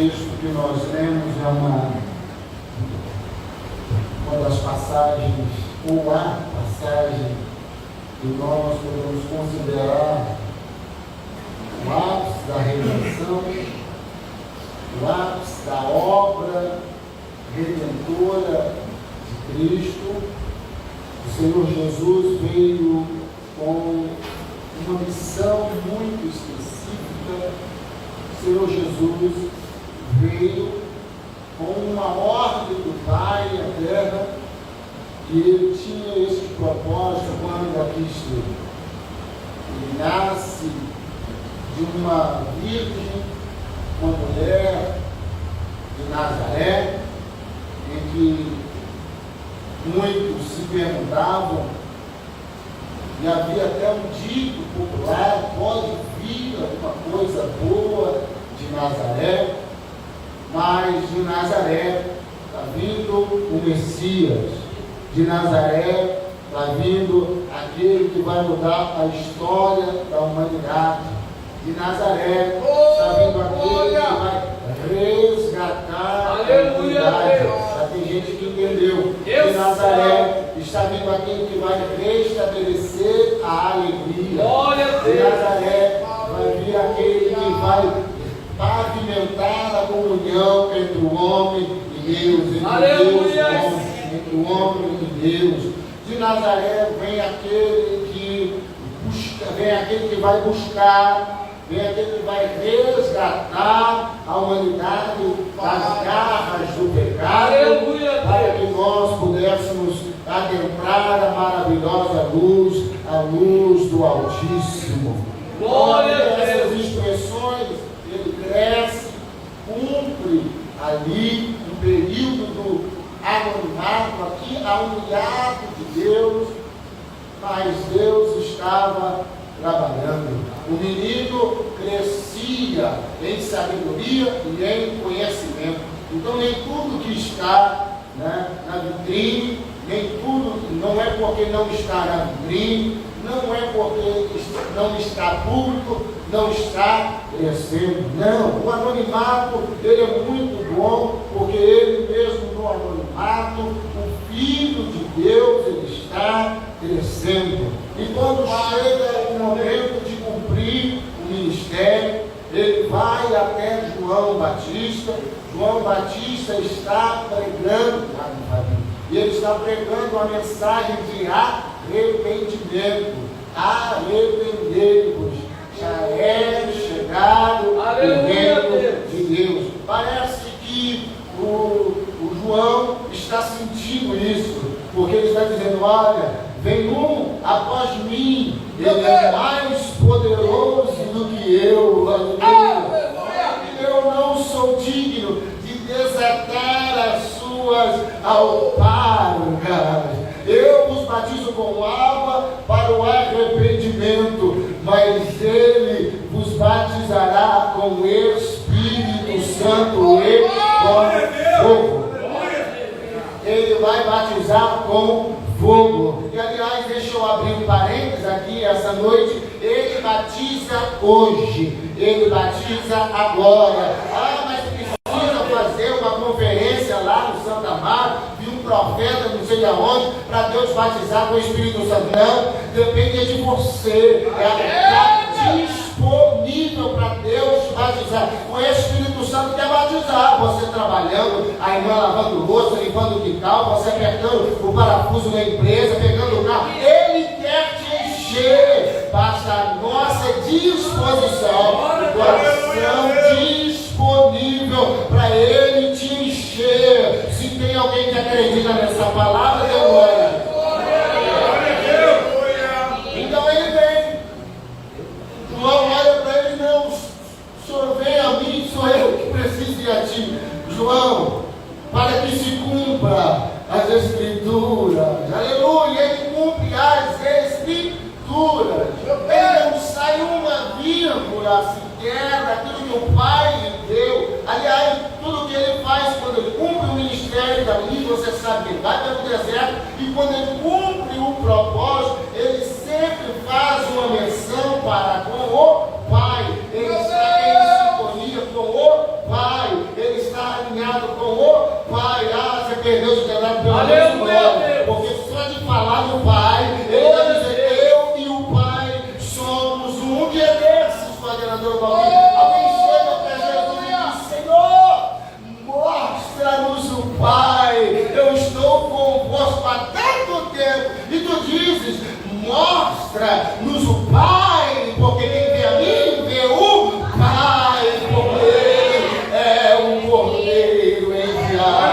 texto que nós lemos é uma das passagens, ou a passagem que nós podemos considerar o ápice da redenção, o ápice da obra redentora de Cristo. O Senhor Jesus veio com uma missão muito específica. O Senhor Jesus veio com uma ordem do Pai à terra, e ele tinha este propósito quando aqui esteve. Ele nasce de uma virgem, uma mulher de Nazaré, em que muitos se perguntavam, e havia até um dito popular: pode vir alguma coisa boa de Nazaré? Mas de Nazaré está vindo o Messias, de Nazaré está vindo aquele que vai mudar a história da humanidade, de Nazaré está vindo aquele que vai resgatar a humanidade. Já tem gente que entendeu. De Nazaré está vindo aquele que vai restabelecer a alegria. De Nazaré vai vir aquele que vai pavimentar a comunhão entre o homem e Deus, entre o homem e Deus. De Nazaré vem aquele que busca, vem aquele que vai buscar, vem aquele que vai resgatar a humanidade das garras do pecado, para que nós pudéssemos adentrar a maravilhosa luz, a luz do Altíssimo. Glória a Deus. Essas expressões, ele cresce, cumpre ali um período do anonimato, aqui há um hiato de Deus, mas Deus estava trabalhando. O menino crescia em sabedoria e em conhecimento. Então nem tudo que está, né, na vitrine, nem tudo, não é porque não está na vitrine, não é porque não está público, não está crescendo. Não, o anonimato, ele é muito bom, porque ele mesmo no anonimato, o Filho de Deus, ele está crescendo. E quando chega o momento de cumprir o ministério, ele vai até João Batista. João Batista está pregando lá no Jardim. E ele está pregando a mensagem de arrependimento. Arrependei-vos, já é chegado o reino de Deus. Parece que o João está sentindo isso, porque ele está dizendo: olha, vem um após mim, ele é mais poderoso do que eu. Eu não sou digno de desatar as suas alpargas. Eu vos batizo com água para o arrependimento, mas ele vos batizará com o Espírito Santo e com fogo. Ele vai batizar com fogo. E aliás, deixa eu abrir um parênteses aqui essa noite. Ele batiza hoje, ele batiza agora. Mas precisa fazer uma conferência lá no Santa Mar, de um profeta, não sei aonde, para Deus batizar com o Espírito Santo. Não, depende de você. Está disponível para Deus batizar. O Espírito Santo quer batizar. Você trabalhando, a irmã lavando louça, limpando o quintal, você apertando o parafuso na empresa, pegando o carro. Ele quer te encher. Basta a nossa disposição, o coração disponível para ele te encher. Se tem alguém que acredita nessa palavra, dê glória. Então ele vem. João olha para ele: não, o Senhor vem a mim, sou eu que preciso ir a ti. João, para que se cumpra as Escrituras. Aleluia, ele cumpre as Escrituras. Ele não sai uma vírgula sequer daquilo que o Pai lhe deu. Aliás, tudo que ele faz quando ele cumpre o ministério dali, você sabe que ele vai para o deserto, e quando ele cumpre o propósito, ele sempre faz uma menção para com o Pai. Ele está em sintonia com o Pai. ô Pai, você perdeu os pedaços pelo menos, porque só de falar do Pai, ele vai dizer, eu e o Pai somos um. Dia desses, coordenador Valdir, alguém chega para Jesus e diz, Senhor, mostra-nos o Pai, eu estou convosco há tanto tempo, e tu dizes, mostra-nos o Pai, porque quem vê a mim, vê o Pai, porque Ele é um Cordeiro enviado.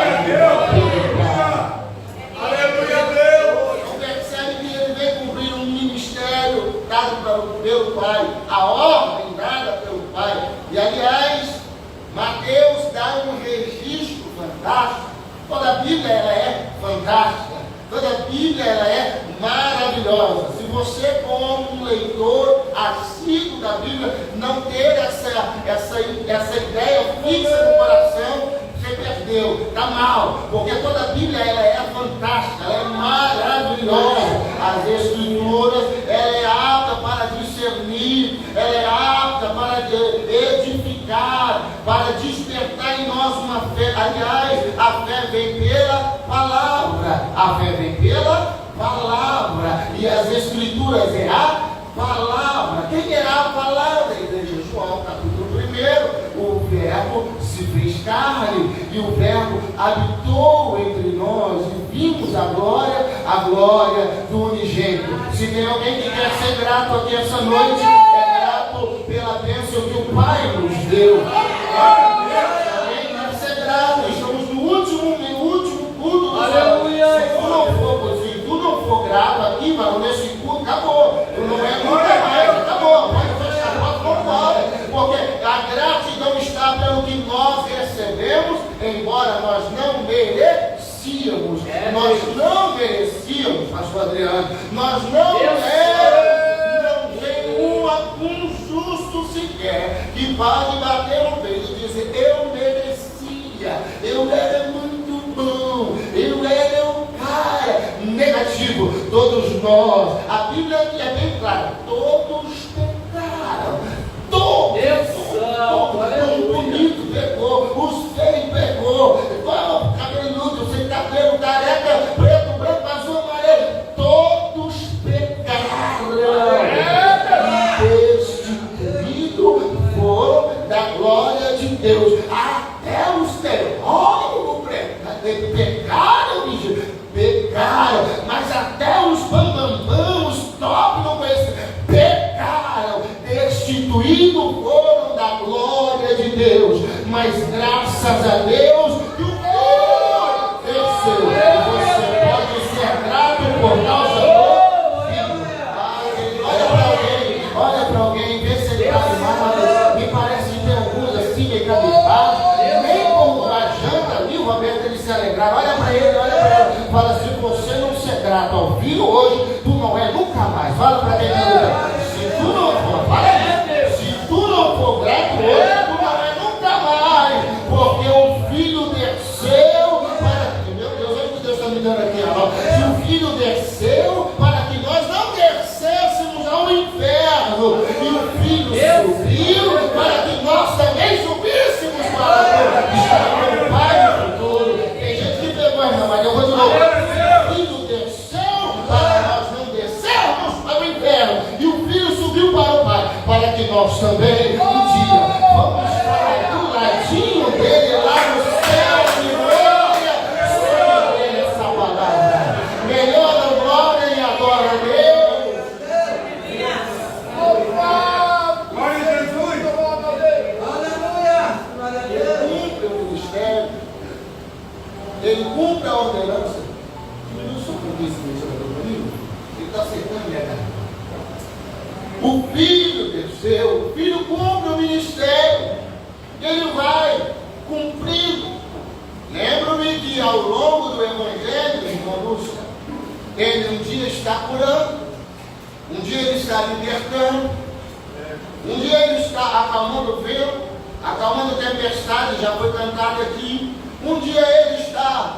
Aleluia, Deus! Não percebe que Ele veio cumprir um ministério dado pelo Pai, a ordem dada pelo Pai. E aliás, Mateus dá um registro fantástico. Toda a Bíblia ela é fantástica. Toda a Bíblia ela é maravilhosa. Se você, como um leitor assíduo da Bíblia, não ter essa ideia fixa no coração, você perdeu, está mal, porque toda a Bíblia ela é fantástica, ela é maravilhosa. As Escrituras, ela é apta para discernir, ela é apta para edificar, para despertar em nós uma fé. Aliás, a fé vem pela palavra, a fé vem pela palavra, e as Escrituras é a palavra. Quem é a palavra? Igreja João, capítulo 1, o Verbo se fez carne, e o Verbo habitou entre nós, e vimos a glória do unigênito. Se tem alguém que quer ser grato aqui essa noite, é grato pela bênção que o Pai nos deu. Se alguém quer ser grato, estamos no último culto do Aleluia. Se tu não for grato aqui, mano, nesse culto, acabou. Tu não é nunca mais, acabou. Pode fechar a porta, vamos embora. Porque a gratidão está pelo que nós recebemos, embora nós não merecíamos. Nós não merecíamos, pastor Adriano. Nós não tem um justo sequer que pode bater no peito e dizer, eu merecia, eu era muito bom, eu era um cara negativo. Todos nós, a Bíblia é bem clara, todos pecaram. Todos, o bonito pecou, o feio pecou, o cabeludo, sem cabelo, careca, preto, branco, azul, amarelo, todos pecaram. E destituídos foram da glória de Deus. Até os teólogos pecaram, mas até os bambambam, os top não conhecem, pecaram, destituídos foram da glória de Deus, mas graças a Deus que o Filho venceu. Você pode ser grato por causa do Filho. Olha para alguém, vê se ele está animado. Me parece que tem alguns assim, meio cabisbaixo, nem como a janta ali, o Roberto, ele se alegrar. Olha para ele, fala, se você não ser grato ao Filho hoje, tu não é nunca mais. Fala para quem está. Se tu não for grato hoje, tu não é nunca mais, porque o Filho desceu para que, meu Deus, olha o que Deus está me dando aqui, se o Filho desceu para que nós não descêssemos ao inferno, e o Filho subiu para que nós também subíssemos para estar com o Pai no futuro. Tem gente que pegou essa, mas eu vou de novo. O Filho desceu para nós não descermos para o inferno, e o Filho subiu para o Pai, para que nós também um dia vamos estar do ladinho dele lá no céu, de glória sobre ele essa palavra. Melhora a glória e adora a Deus. Glória a Jesus. Ele cumpre o ministério, ele cumpre a ordenança. Diminui o som que eu disse comigo, ele está acertando minha cara. O Filho desceu, o Filho cumpre o ministério, ele vai cumprindo. Lembro-me que ao longo do Evangelho, irmão Lúcio, ele um dia está curando, um dia ele está libertando, um dia ele está acalmando o vento, acalmando a tempestade, já foi cantado aqui. Um dia ele está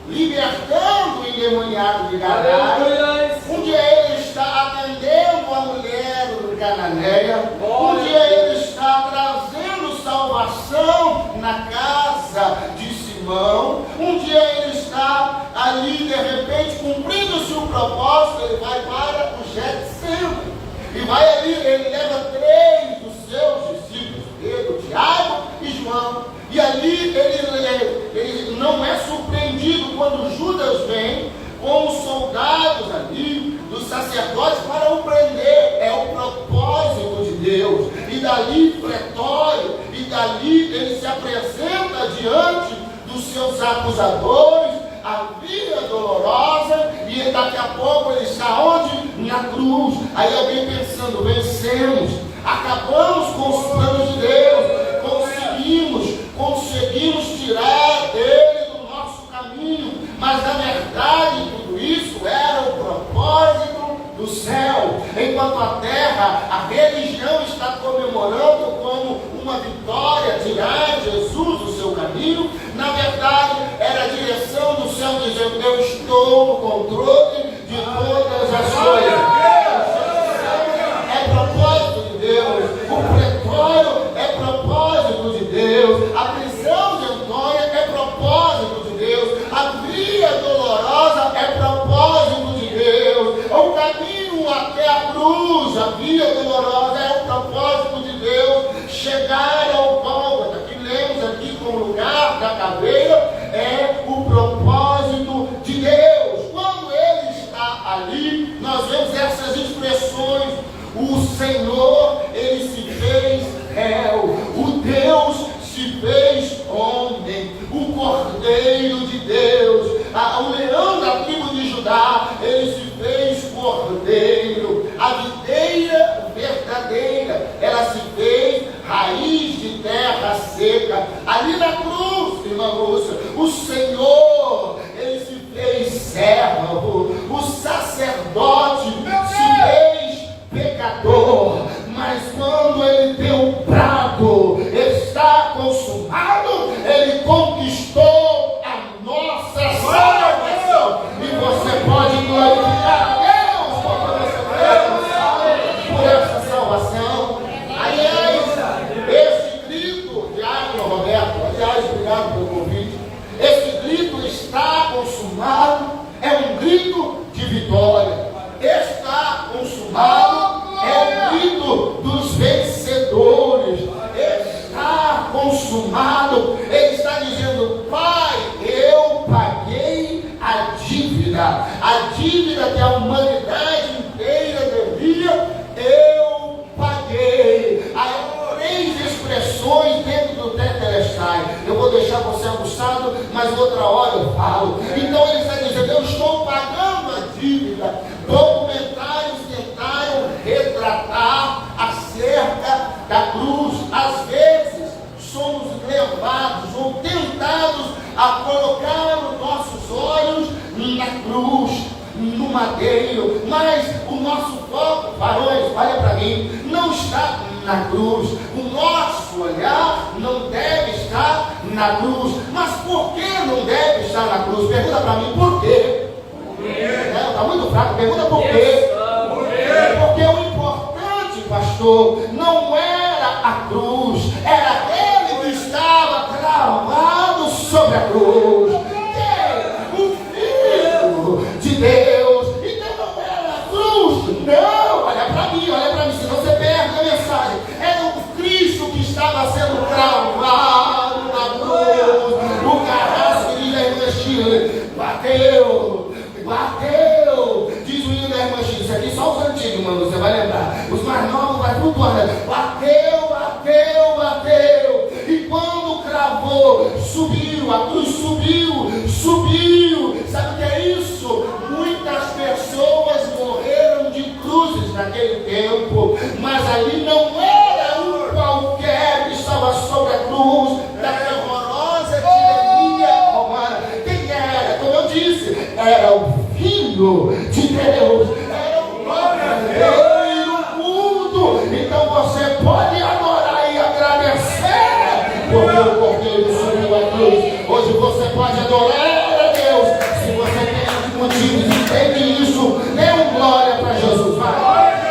libertando o endemoniado de Gadara. Um dia ele está atendendo a mulher cananeia. Um dia ele está trazendo salvação na casa de Simão. irmão, um dia ele está ali, de repente, cumprindo-se o propósito, ele vai para o Getsemane. E vai ali, ele leva 3 dos seus discípulos, Pedro, Tiago e João. E ali ele não é surpreendido quando Judas vem com os soldados ali, dos sacerdotes, para o prender. É o propósito de Deus. E dali, pretório, e dali ele se apresenta diante dos seus acusadores, a via dolorosa, e daqui a pouco ele está onde? Na cruz. Aí alguém pensando, vencemos, acabamos com os planos de Deus, conseguimos tirar ele do nosso caminho, mas na verdade tudo isso era o propósito do céu. Enquanto a terra, a religião está comemorando como uma vitória, tirar Jesus do seu caminho, na verdade era a direção do céu dizendo, eu estou no controle de todas as coisas. É propósito de Deus, o pretório é propósito de Deus, a prisão de Antônia é propósito de Deus, a via dolorosa é propósito de Deus, o caminho até a cruz, a via dolorosa é o propósito de Deus, chegar ao Gólgota, que lemos aqui como lugar da caveira, é o propósito de Deus. Quando ele está ali, nós vemos essas expressões, o Senhor, ele se fez réu, o Deus se fez homem, o Cordeiro de Deus, o leão da tribo de Judá, ele se fez cordeiro, a videira verdadeira, ela se fez raiz de terra seca, ali na cruz, irmã Lúcia, o Senhor, ele se fez servo, o sacerdote se fez pecador, mas quando ele deu o brado, está consumado, ele conquistou a nossa salvação, e você pode glorificar a Deus porque você foi por essa salvação. Aliás, esse grito, Diácono Roberto, aliás, obrigado pelo convite, esse grito está consumado, é um grito de vitória, está consumado, é o grito dos vencedores, está consumado, ele está dizendo, Pai, eu paguei a dívida que a humanidade inteira devia, eu paguei. Há 3 expressões dentro do Tetelestai, eu vou deixar você aguçado, mas outra hora eu falo. Então ele está dizendo, eu estou pagando a dívida. Documentários tentaram retratar acerca da cruz. Às vezes somos levados ou tentados a colocar os nossos olhos na cruz, no madeiro, mas o nosso foco, varões, olha para mim, não está na cruz. O nosso olhar não deve estar na cruz. Mas por que não deve estar na cruz? Pergunta para mim, por quê? Está muito fraco, pergunta por quê? Porque o importante, pastor, não era a cruz, era ele que estava cravado sobre a cruz. O Filho de Deus. Então não era a cruz. Não, olha para mim, senão você perde a mensagem. Era o Cristo que estava sendo cravado na cruz. O carrasco de irmã Chile bateu, diz o hino da irmã Chile. Isso aqui só os antigos, mano, você vai lembrar. Os mais novos vai flutuando. Bateu. E quando cravou, subiu, a cruz subiu. Sabe o que é isso? Muitas pessoas morreram de cruzes naquele tempo, mas ali não era um qualquer que estava sobre a cruz da terrorosa tirania romana. Quem era? Como eu disse, era o Filho de Deus, era o Cordeiro mudo. Então você pode adorar e agradecer, porque o Cordeiro subiu a cruz. Hoje você pode adorar a Deus. Se você tem motivos e entende isso, dê um glória para Jesus. Vai.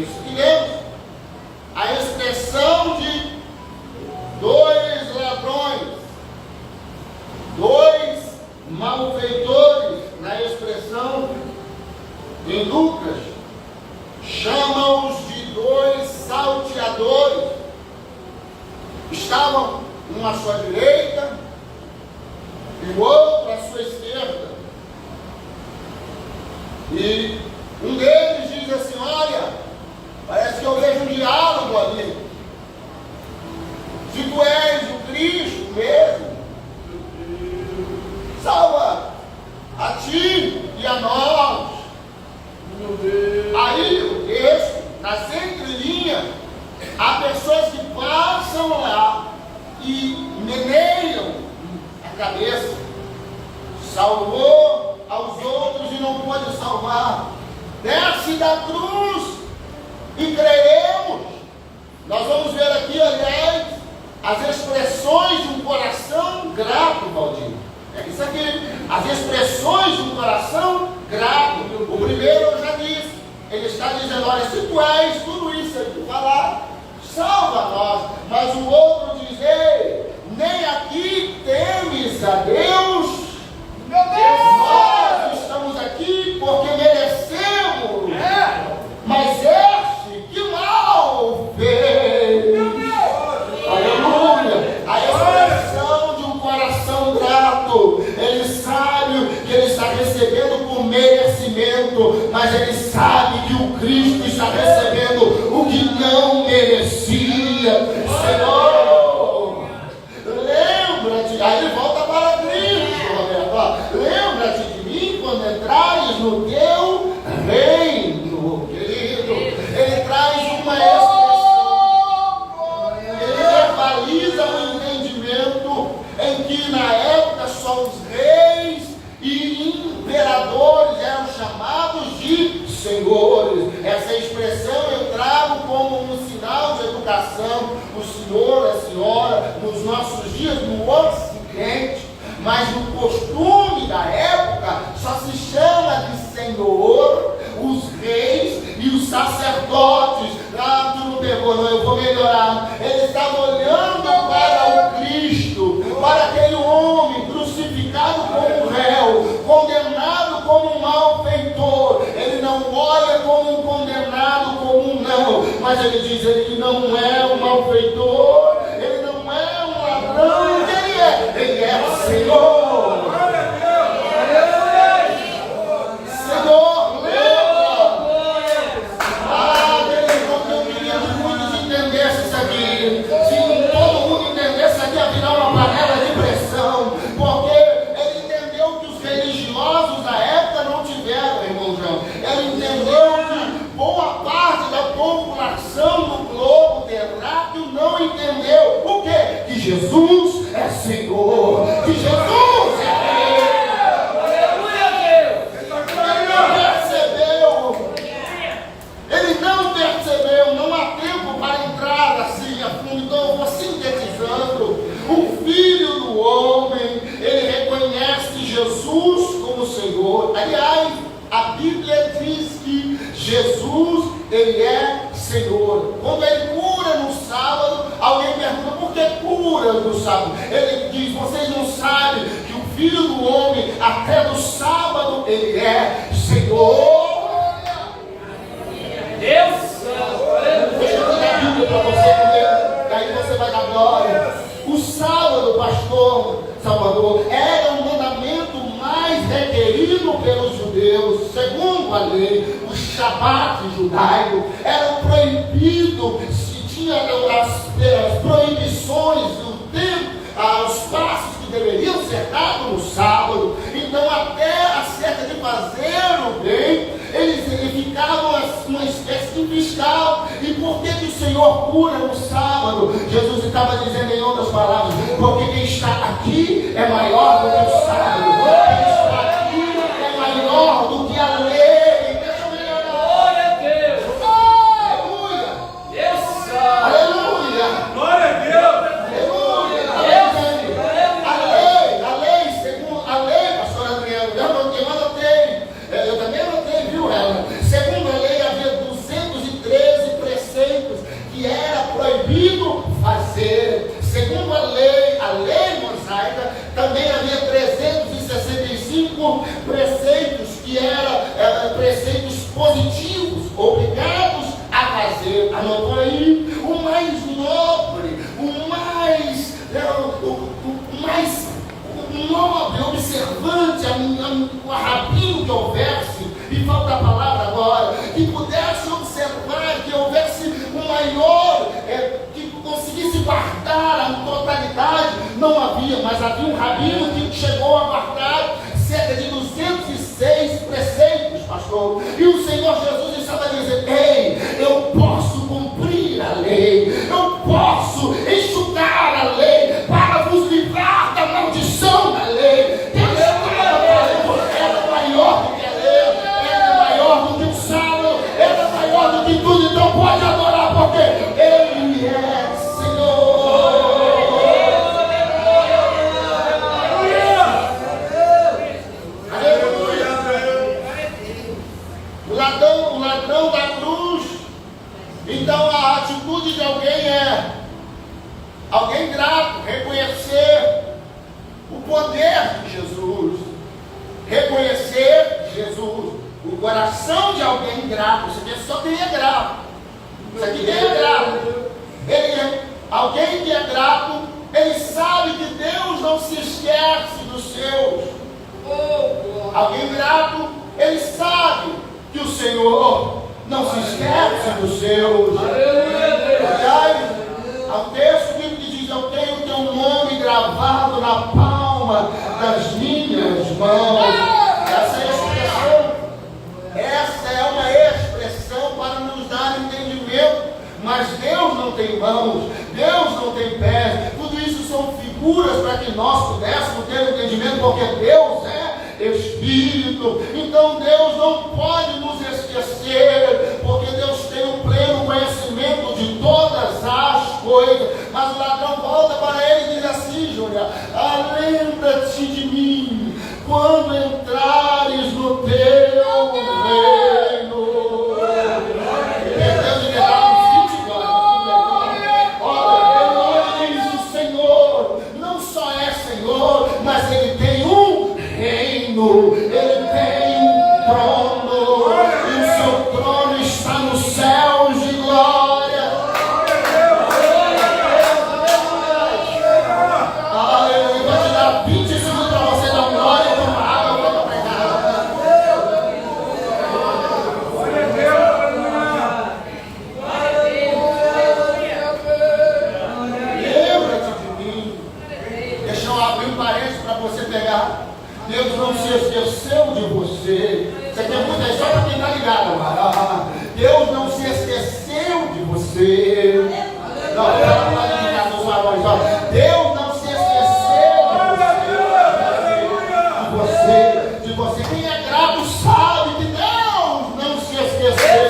Isso que lemos. A expressão de dois ladrões, dois malfeitores, na expressão em Lucas, chama-os de dois salteadores. Estavam um à sua direita e o outro à sua esquerda. E um deles diz assim: olha, parece que eu vejo um diálogo ali. Se tu és o Cristo mesmo, salva a ti e a nós. Aí o texto, nas entrelinhas, há pessoas que passam lá e meneiam a cabeça. Salvou aos outros e não pode salvar. Desce da cruz e creremos. Nós vamos ver aqui, aliás, as expressões de um coração grato, Valdir. É isso aqui, as expressões de um coração grato. O primeiro eu já disse, ele está dizendo: olha, se tu és tudo isso que tu falar, salva nós. Mas o outro diz: ei, nem aqui temes a Deus. Meu Deus! Nós estamos aqui porque merecemos. Mas este que mal fez. Meu Deus! Aleluia! A expressão de um coração grato. Ele sabe que ele está recebendo por merecimento, mas ele sabe que o Cristo está recebendo o que não merecia. Senhor, lembra-te. Aí ele volta para Cristo, Roberto. Lembra-te de mim quando entrares no teu reino, querido. Ele traz uma expressão. Ele verbaliza o entendimento em que na época só os reis e imperadores eram chamados de senhores. Essa expressão eu trago como um sinal de educação, o senhor, a senhora, nos nossos dias, no Ocidente, mas no costume da época só se chama de senhor os reis e os sacerdotes. Ah, tu não pegou, não, eu vou melhorar. Ele estava olhando para o Cristo, para aquele homem crucificado como réu, condenado como um malfeitor. Ele não olha como um condenado comum, não, mas ele diz: ele não é um malfeitor, ele não é um ladrão. Ele é? Ele é o Senhor. Senhor, lembra? Ah, eu queria que muitos entendessem isso aqui. Se todo mundo entendesse, aqui ia virar uma panela de pressão, porque ele entendeu que os religiosos da época não tiveram, irmão João. Ele entendeu que boa parte da população do globo terráqueo não entendeu o quê? Que Jesus é Senhor, que Jesus é Rei. Ele não percebeu, não há tempo para entrar assim a fundo. Então eu vou sintetizando. O Filho do Homem, ele reconhece Jesus como Senhor. Aliás, a Bíblia diz que Jesus, ele é Senhor. Quando ele cura no sábado, alguém pergunta: por que cura no sábado? Ele diz: vocês não sabem que o Filho do Homem, até no sábado, ele é Senhor. Deus! Deixa eu ler a Bíblia para você, porque daí você vai dar glória. O sábado, pastor Salvador, era o mandamento mais requerido pelos judeus. Segundo a lei, o Shabat judaico era proibido, se tinha as proibições do tempo, os passos que deveriam ser dados no sábado. Então, até acerca de fazer o bem, eles ficavam uma espécie de fiscal. E por que o Senhor cura no sábado? Jesus estava dizendo, em outras palavras, porque quem está aqui é maior do que o sábado. Quem está aqui é maior do que a lei. Deixa eu melhorar. Glória a Deus. Aleluia. Deus. Aleluia. Glória a Deus. A lei, segundo a lei, pastor Adriano, eu também anotei, viu, ela? Segundo a lei, havia 213 mas havia um rabino que chegou a guardar cerca de 206 preceitos, pastor. E o Senhor Jesus estava dizendo: ei, eu posso cumprir a lei, eu posso enxugar a lei para vos livrar da maldição da lei. Deus estava falando, era maior do que a lei, era maior do que o sábado, era maior do que tudo. Então pode adorar, porque Ele é Senhor. O ladrão da cruz. Então a atitude de alguém é alguém grato, reconhecer o poder de Jesus, reconhecer Jesus. O coração de alguém grato. Isso aqui é só quem é grato. Isso aqui quem é grato. Alguém que é grato, ele sabe que Deus não se esquece dos seus. Alguém grato, ele sabe que o Senhor não se esquece dos seus. Há um texto que diz: eu tenho o teu nome gravado na palma das minhas mãos. Essa é uma expressão para nos dar entendimento. Mas Deus não tem mãos, Deus não tem pés. Tudo isso são figuras para que nós pudéssemos ter entendimento, porque Deus é Espírito. Então Deus não pode nos esquecer, porque Deus tem o pleno conhecimento de todas as coisas. Mas o ladrão volta para ele e diz assim: Júlia, lembra-te de mim quando entrares no teu reino. Deus derrama 20 glórias. Olha, ele diz: o Senhor não só é Senhor, mas Ele tem um reino, Ele tem um trono, e o seu trono está nos céus de glória. Aleluia. Vou te dar 20 segundos para você dar glória e tomar água para pregar. Lembra-te de mim. Deixa eu abrir um parênteses para você pegar. Deus não se esqueceu de você. Isso aqui é muito, é só para quem está ligado. Deus não se esqueceu de você. Não, não pode ligar nos varões. Deus não se esqueceu de você. Quem é grato sabe que Deus não se esqueceu.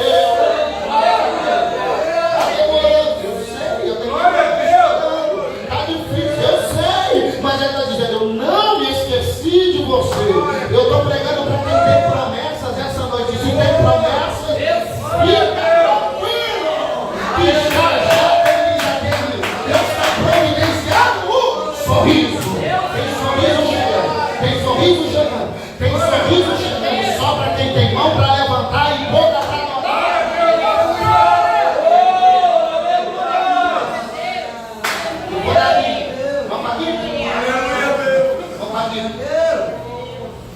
Mas ele está dizendo: eu não me esqueci de você. Eu estou pregando para quem tem promessas essa noite. Se tem promessas, fica tranquilo, que já tem. Deus está providenciando o sorriso. Tem sorriso chegando. Tem sorriso chegando só para quem tem mão para levantar e boca para adorar.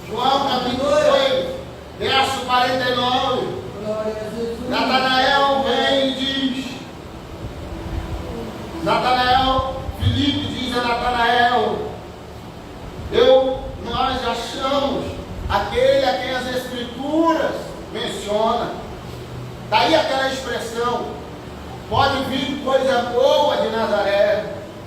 João capítulo 2, verso 49. Natanael vem e diz: Filipe diz a Natanael: nós achamos aquele a quem as Escrituras mencionam. Daí aquela expressão: pode vir coisa boa de Nazaré.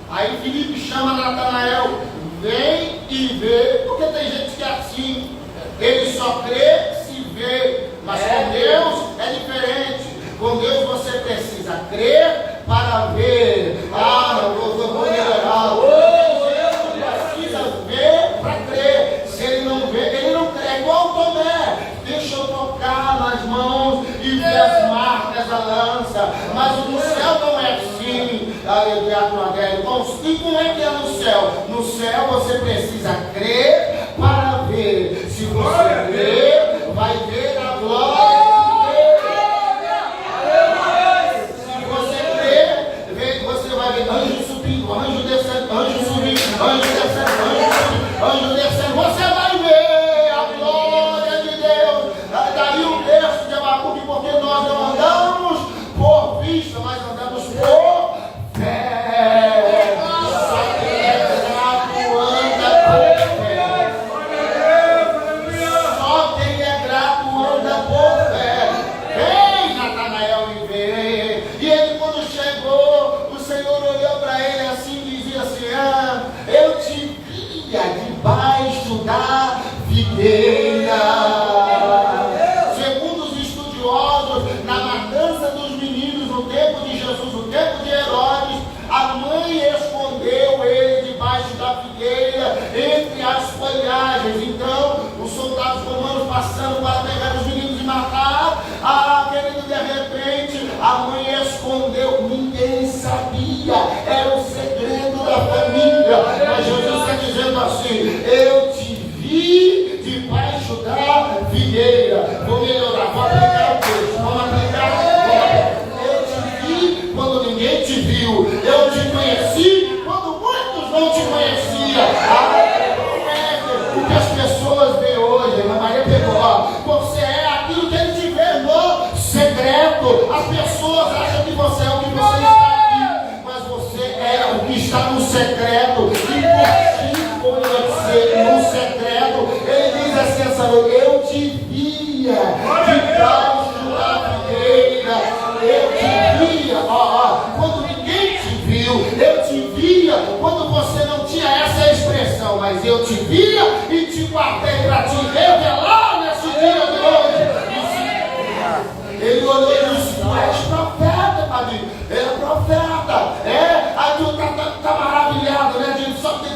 Aí Filipe chama Natanael: vem e vê. Porque tem gente que é assim, ele só crê se vê. Mas com Deus é diferente. Com Deus você precisa crer para ver. Eu vou melhorar. Ele precisa ver para crer. Se ele não vê, ele não crê. É igual Tomé: deixa eu tocar nas mãos e ver as marcas da lança. Mas no céu não é assim. E como é que é no céu? No céu você precisa crer para ver. Se você crer, vai ver a glória de Deus. Se você crer, você vai ver anjo subindo, anjo descendo, anjo subindo, anjo descendo, anjo subindo, anjo descendo. Você vai ver a glória de Deus. Daí o texto de Abacuque: porque nós não andamos por vista, mas andamos por fé. Só quem é grato A mãe escondeu, ninguém sabia, era o segredo da família. Mas Jesus está dizendo assim: eu te vi debaixo da videira. Vou melhorar, vou aplicar o texto, vamos aplicar. Eu te vi quando ninguém te viu, eu te conheci quando muitos não te conheciam. O que as pessoas veem hoje, a Maria pegou, você é aquilo que ele te vê no secreto. As pessoas acham que você é o que você está aqui, mas você é o que está no secreto. E por ti conhecer no secreto, ele diz assim essa noite: eu te via debaixo da videira, eu te via, quando ninguém te viu, eu te via quando você não tinha essa expressão, mas eu te via e te guardei para te revelar nesse dia de hoje. Ele olhou e disse: tu és profeta, Davi. Ele é profeta. Aí tu está maravilhado, né? De só ter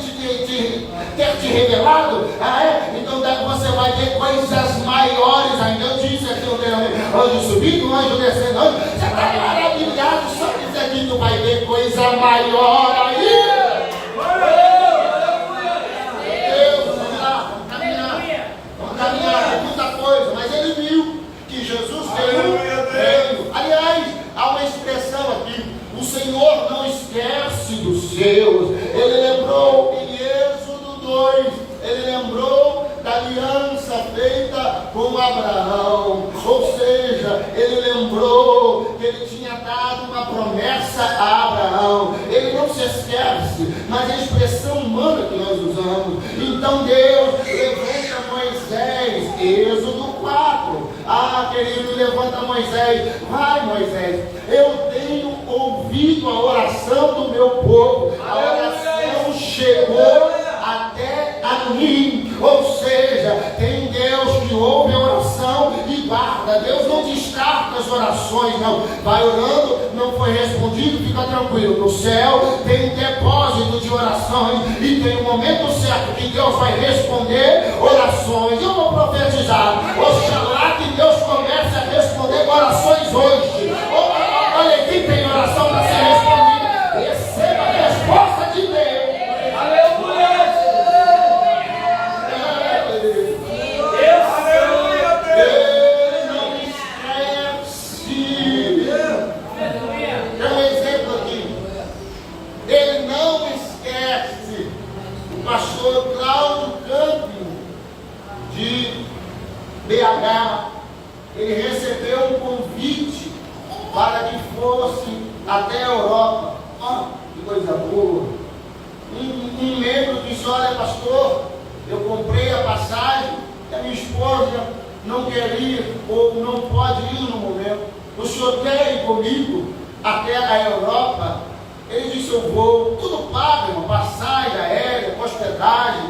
te revelado. Então você vai ver coisas maiores ainda. Eu disse aqui no anjo subindo, anjo descendo, anjo. Você está maravilhado, só diz aqui, tu vai ver coisa maior aí. Vamos caminhar, muita coisa, mas ele viu que Jesus veio. Aliás, há uma expressão aqui: o Senhor não esquece dos seus. Ele lembrou em Êxodo 2, ele lembrou da aliança feita com Abraão, ou seja, ele lembrou que ele tinha dado uma promessa a Abraão. Ele não se esquece, mas a expressão humana que nós usamos. Então Deus levanta Moisés, Êxodo 4. Querido, levanta Moisés. Vai, Moisés, eu tenho ouvido a oração do meu povo. A oração chegou até a mim. Ou seja, tem Deus que ouve a oração e guarda. Deus não descarta as orações, não. Vai orando, não foi respondido, fica tranquilo. No céu tem um depósito de orações e tem um momento certo que Deus vai responder orações. Eu vou profetizar: oxalá que Deus comece a responder orações hoje. Olha aqui, tem oração para ser respondida. Receba a resposta de Deus. Pastor Cláudio Campos, de BH, ele recebeu um convite para que fosse até a Europa. Que coisa boa. Um membro disse: olha, pastor, eu comprei a passagem e a minha esposa não quer ir ou não pode ir no momento. O senhor quer ir comigo até a Europa? Ele disse: eu vou, tudo pago, uma passagem aérea, hospedagem,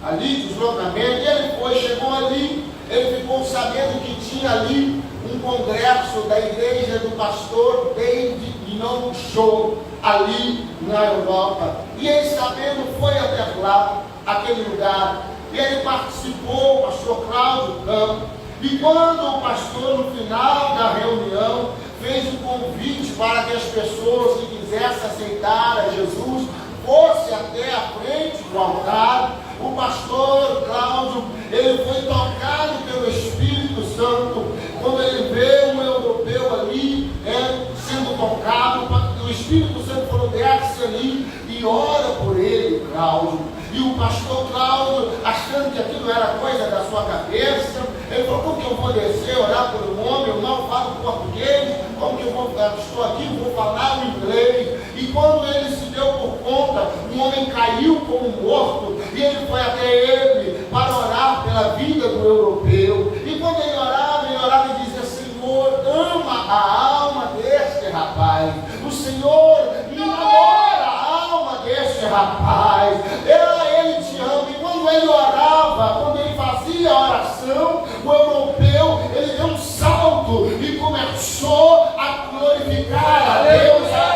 ali, deslocamento. E ele foi, chegou ali, ele ficou sabendo que tinha ali um congresso da igreja do pastor David Young Cho, ali na Europa. E ele, sabendo, foi até lá, aquele lugar. E ele participou, o pastor Cláudio Campos. E quando o pastor, no final da reunião, fez um convite para que as pessoas que quisessem aceitar a Jesus fosse até a frente do altar, o pastor Cláudio, ele foi tocado pelo Espírito Santo. Quando ele vê um europeu ali sendo tocado, o Espírito Santo falou: desce ali e ora por ele, Cláudio. E o pastor Cláudio, achando que aquilo era coisa da sua cabeça, ele falou: como que eu vou descer, orar por um homem? Eu não falo português, como que eu vou, estou aqui, vou falar o inglês. E quando ele se deu por conta, um homem caiu como morto, e ele foi até ele para orar pela vida do europeu. E quando ele orava e dizia: Senhor, ama a alma deste rapaz. O Senhor namora a alma deste rapaz. Ele te ama. E quando ele orava, quando ele fazia a oração, o europeu, ele deu um salto e começou a glorificar a Deus, a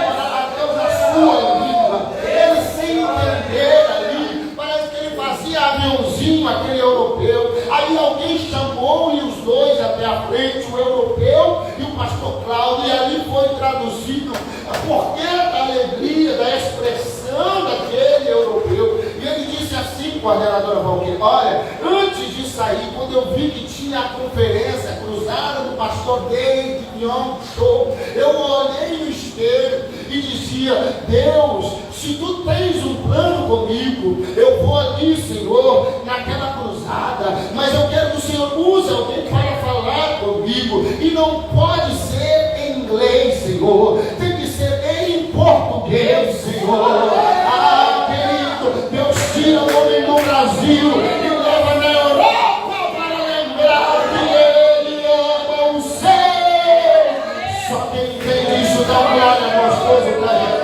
sua vida. Ele, sem entender ali, parece que ele fazia aviãozinho, aquele europeu. Aí alguém chamou e os dois até a frente, o europeu e o pastor Cláudio, e ali foi traduzido porque da alegria, da expressão daquele europeu. E ele disse assim, coordenadora Valquíria: olha, antes de sair, quando eu vi que tinha a conferência cruzada do pastor David Young Show, eu olhei no espelho e dizia: Deus, se tu tens um plano comigo, eu vou ali, Senhor, naquela cruzada, mas eu quero que o Senhor use alguém para falar comigo, e não pode ser em inglês, Senhor, tem que ser em português, Senhor. Ah, querido, Deus tira o homem do Brasil e leva na Europa para lembrar que Ele ama o céu. Só quem entende isso dá uma glória gostosa para Ele.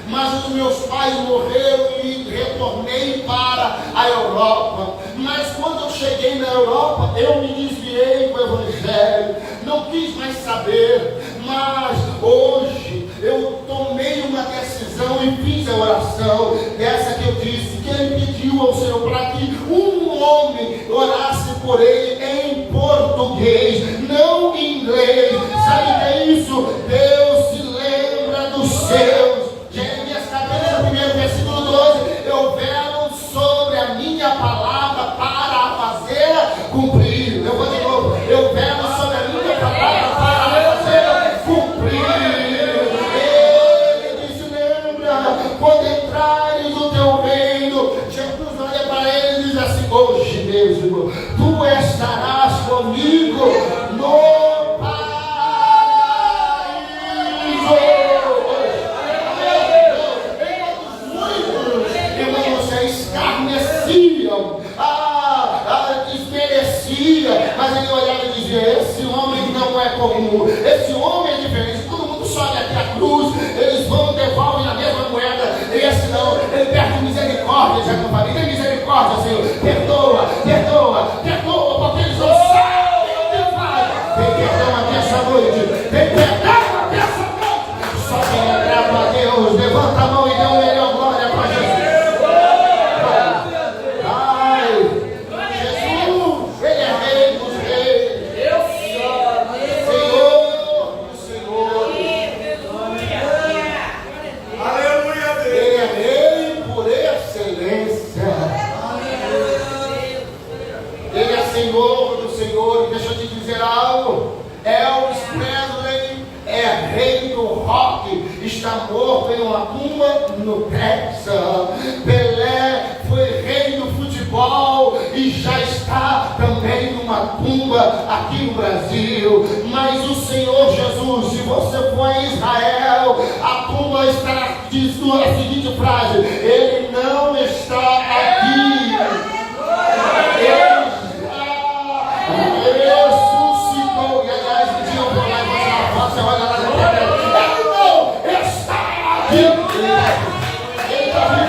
Mas os meus pais morreram e retornei para a Europa. Mas quando eu cheguei na Europa, eu me desviei do Evangelho, não quis mais saber. Mas hoje eu tomei uma decisão e fiz a oração, essa que eu disse, que ele pediu ao Senhor para que um homem orasse por ele em português, não em inglês. Sabe o que é isso? Deus se lembra dos seus. Jeremias 14, 1 versículo 12: eu velo sobre a minha palavra para fazê-la cumprir. Eu vou de novo: eu velo sobre a minha palavra para fazê-la cumprir. Ele disse: lembra, quando entrares no teu reino. Jesus olha para ele e diz assim: hoje mesmo tu estarás comigo no desmerecia, mas ele olhava e dizia: esse homem não é comum, esse homem é diferente. Todo mundo sobe aqui a cruz, eles vão, devolvem a mesma moeda. Esse não, ele perde misericórdia. Já que eu falei, tem misericórdia, Senhor, perdoa, perdoa, perdoa, porque eles não sabem o que fazem. Tem perdão aqui essa noite, tem perdão aqui essa noite. Só quem é grato a Deus, levanta a mão e dê uma melhor glória para Jesus. Está morto em uma tumba no Texas. Pelé foi rei do futebol e já está também numa tumba aqui no Brasil. Mas o Senhor Jesus, se você for a Israel, a tumba estará, diz a seguinte frase: ele não está aqui, ele ressuscitou. E aliás, um dia eu vou lá e vou tirar uma foto, você olha lá na tela. Ele está vivo.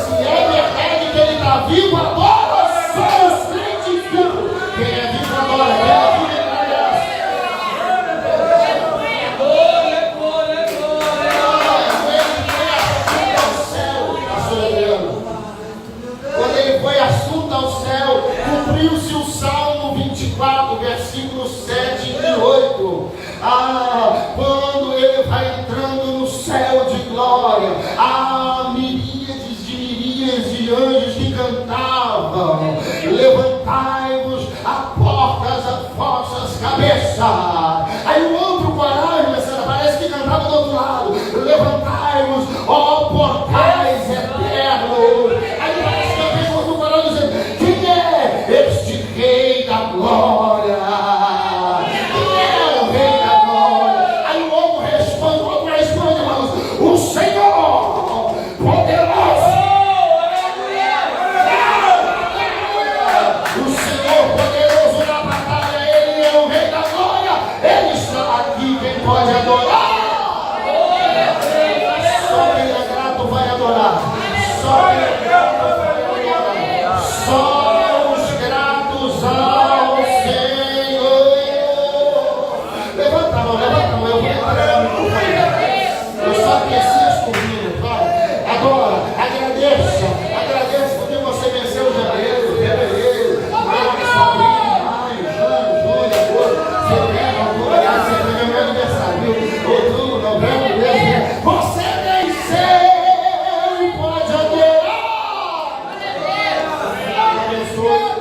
Se é verdade que ele está vivo, agora só os crentes vivos. Quem é vivo agora? Quem é vivo quando ele foi assunto ao céu, cumpriu-se o Salmo 24, versículos 7 e 8. Quando ele vai entrando no céu de glória, miríades de anjos que cantavam: levantai-vos a portas das vossas cabeças. Aí o outro coral, parece que cantava do outro lado: levantai-vos, ó portais eternos. Aí parece que eu vejo outro coral dizendo: quem é este rei da glória? abençoe.